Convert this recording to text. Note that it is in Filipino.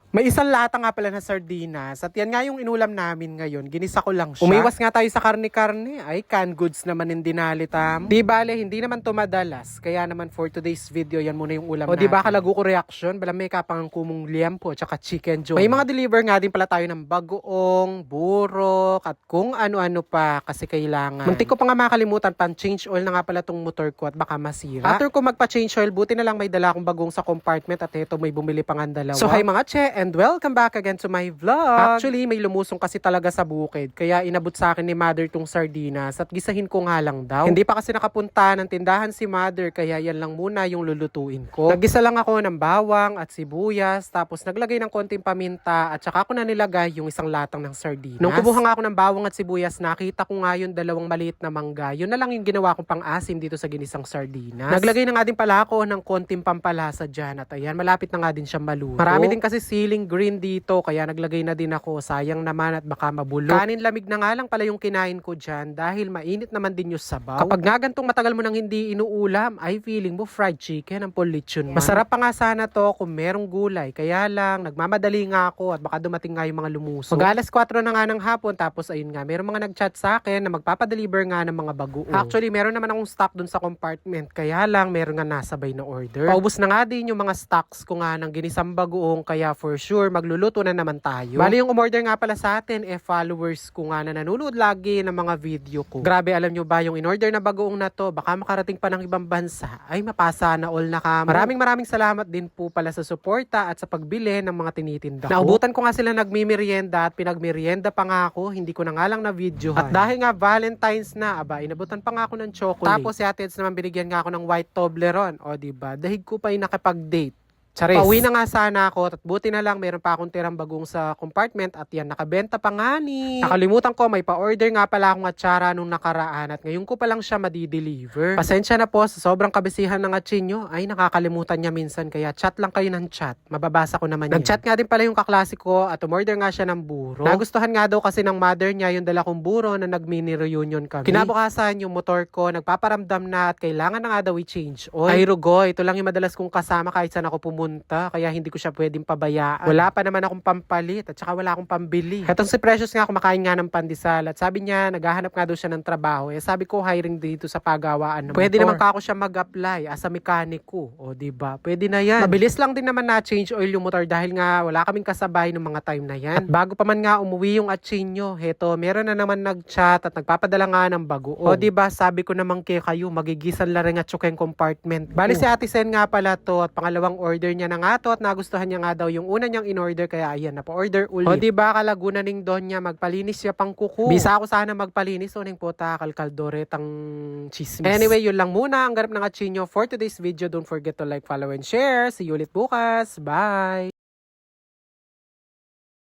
May isang lata nga pala na sardinas at yan nga yung inulam namin ngayon. Ginisa ko lang siya. Umiwas nga tayo sa karne-karne. Ay, canned goods naman yung dinalitam. Di bale, hindi naman to madalas. Kaya naman for today's video, yan muna yung ulam natin. O di ba kalago ko reaction? Bala may kapang kumong liempo tsaka chicken joy. May mga deliver nga din pala tayo ng bagoong, burok at kung ano-ano pa kasi kailangan. Muntik ko pa nga makalimutan, pan-change oil na nga pala tong motor ko at baka masira. After ko magpa-change oil, buti na lang may dala akong bagong sa compartment at eto may bumili pa nga dalawa. So hi mga che, and welcome back again to my vlog. Actually, may lumusong kasi talaga sa bukid. Kaya inabot sa akin ni Mother tong sardinas at gisahin ko nga lang daw. Hindi pa kasi nakapunta ng tindahan si Mother kaya yan lang muna yung lulutuin ko. Naggisa lang ako ng bawang at sibuyas tapos naglagay ng konting paminta at saka ko na nilagay yung isang latang ng sardinas. Nung kumuha nga ako ng bawang at sibuyas, nakita ko nga yung dalawang maliit na mangga. Yun na lang yung ginawa kong pang-asim dito sa ginisang sardinas. Naglagay na nga din pala ako ng konting pampalasa dyan at ayan, malapit na nga din siya maluto. Marami din kasi siling green dito kaya naglagay na din ako. Sayang naman at baka mabulok. Kanin lamig na nga lang pala yung kinain ko dyan dahil mainit naman din yung sabaw. Kapag nga gantong matagal mo nang hindi inuulam, ay feeling mo fried chicken ang lechon man. Masarap pa nga sana to kung merong gulay. Kaya lang, nagmamadali nga ako at baka dumating nga yung mga lumusong. Mag-alas 4 na nga ng hapon tapos ayun nga, merong mga nag-chat sa akin na magpapadeliver nga ng mga bagoong. Actually, meron naman akong stock dun sa compartment. Kaya lang, meron nga nasabay na order. Paubos na nga din yung mga stocks ko nga ng ginisang bagoong kaya for sure, magluluto na naman tayo. Bali yung umorder nga pala sa atin, followers ko nga na nanonood lagi ng mga video ko. Grabe, alam nyo ba, yung in-order na bagoong na to, baka makarating pa ng ibang bansa, ay mapasa na all na kamo. Maraming salamat din po pala sa suporta at sa pagbili ng mga tinitinda ko. Naubutan ko nga sila nagmimerienda at pinagmerienda pa nga ako, hindi ko na nga lang na video. At dahil nga Valentine's na, aba, inabutan pa nga ako ng chocolate. Tapos si Ate Eds naman binigyan nga ako ng white Toblerone. O diba, dahil ko pa yung nakapag-date. Charis. Pauwi na nga sana ako at buti na lang meron pa akong tirang bagong sa compartment at yan, nakabenta pa nga ni. Nakalimutan ko, may pa-order nga pala akong atsara nung nakaraan at ngayon ko pa lang siya madi-deliver. Pasensya na po sa sobrang kabisihan ng atsinyo, ay nakakalimutan niya minsan kaya chat lang kayo ng chat. Mababasa ko naman yan. Nag-chat nga din pala yung kaklase ko at umorder nga siya ng buro. Nagustuhan nga daw kasi ng mother niya yung dala kong buro na nag-mini reunion kami. Kinabukasan yung motor ko, nagpaparamdam na at kailangan na nga daw i-change oil. Ay rugo, ito lang yung madalas kong kasama kahit saan ako pumunta. Kaya hindi ko siya pwedeng pabayaan. Wala pa naman akong pampalit at saka wala akong pambili. Etong si Precious nga kumakain nga ng pandesal at sabi niya naghahanap nga daw siya ng trabaho. Eh sabi ko hiring dito sa pagawaan ng motor. Pwede naman pa ako siya mag-apply as a mekaniko. O diba? Pwede na yan. Mabilis lang din naman na change oil yung motor dahil nga wala kaming kasabay ng mga time na yan. At bago pa man nga umuwi yung atsinyo, heto meron na naman nag-chat at nagpapadala nga ng bago. O diba? Sabi ko naman kayo magigisan la rin at tsukeng compartment. Bali si Ate Sen nga pala to at pangalawang order niya na nga to at nagustuhan niya nga daw yung una niyang in-order kaya ayan, napa-order ulit. O diba, kalaguna ning Donya, magpalinis siya pang kuko. Bisa ako sana magpalinis o ning puta, kalkaldoretang chismis. Anyway, yun lang muna ang ganap ng atsinyo for today's video. Don't forget to like, follow, and share. See you ulit bukas. Bye!